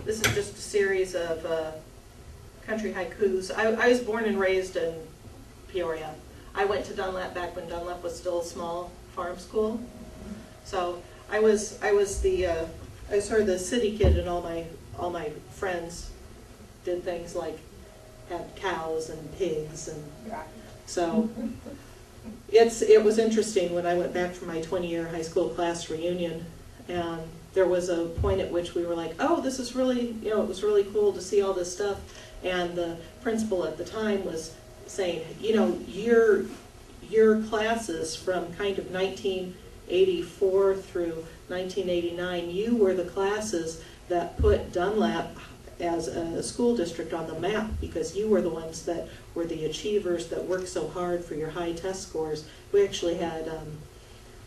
This is just a series of country haikus. I was born and raised in Peoria. I went to Dunlap back when Dunlap was still a small farm school. So I was sort of the city kid, and all my friends did things like had cows and pigs, and so it was interesting when I went back for my 20-year high school class reunion, and there was a point at which we were like, oh, this is really, it was really cool to see all this stuff, and the principal at the time was saying, your classes from kind of 1984 through 1989, you were the classes that put Dunlap as a school district on the map, because you were the ones that were the achievers that worked so hard for your high test scores. We actually had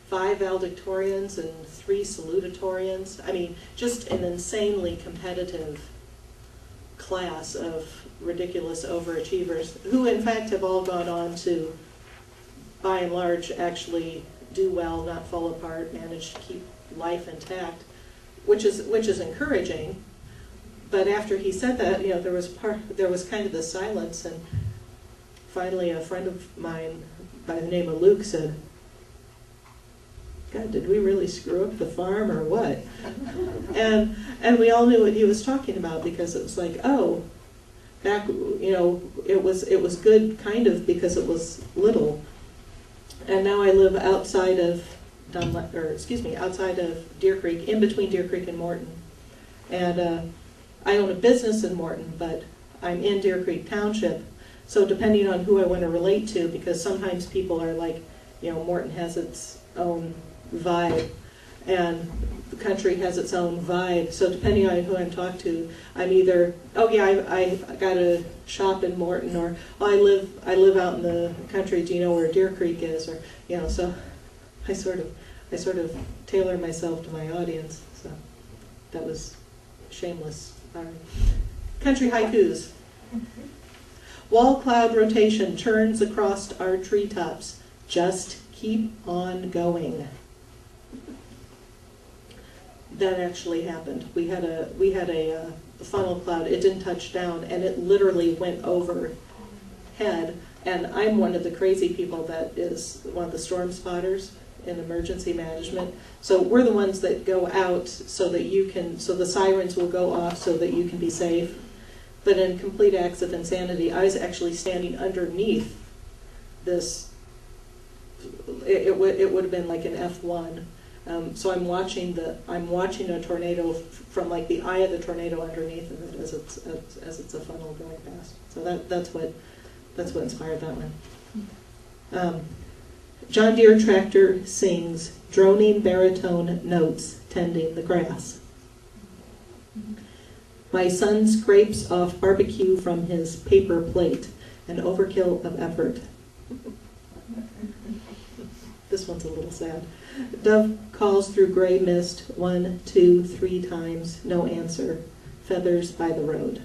5 valedictorians and 3 salutatorians. I mean, just an insanely competitive class of ridiculous overachievers who in fact have all gone on to, by and large, actually do well, not fall apart, manage to keep life intact, which is encouraging. But after he said that, there was kind of this silence, and finally a friend of mine by the name of Luke said, God, did we really screw up the farm or what? and we all knew what he was talking about, because it was like, oh, back, it was good kind of because it was little. And now I live outside of outside of Deer Creek, in between Deer Creek and Morton. And I own a business in Morton, but I'm in Deer Creek Township. So depending on who I want to relate to, because sometimes people are like, Morton has its own vibe, and the country has its own vibe. So depending on who I'm talking to, I'm either, oh yeah, I got a shop in Morton, or oh, I live out in the country. Do you know where Deer Creek is? Or so I sort of tailor myself to my audience. So that was shameless. Country haikus. Wall cloud rotation turns across our treetops. Just keep on going. That actually happened. We had a funnel cloud. It didn't touch down, and it literally went overhead. And I'm one of the crazy people that is one of the storm spotters in emergency management. So we're the ones that go out so the sirens will go off so that you can be safe. But in complete acts of insanity, I was actually standing underneath this. It would have been like an F1. So I'm watching a tornado from like the eye of the tornado underneath of it as it's a funnel going past. So that's what inspired that one. John Deere tractor sings droning baritone notes tending the grass. My son scrapes off barbecue from his paper plate, an overkill of effort. This one's a little sad. Dove calls through gray mist 1, 2, 3 times, no answer. Feathers by the road.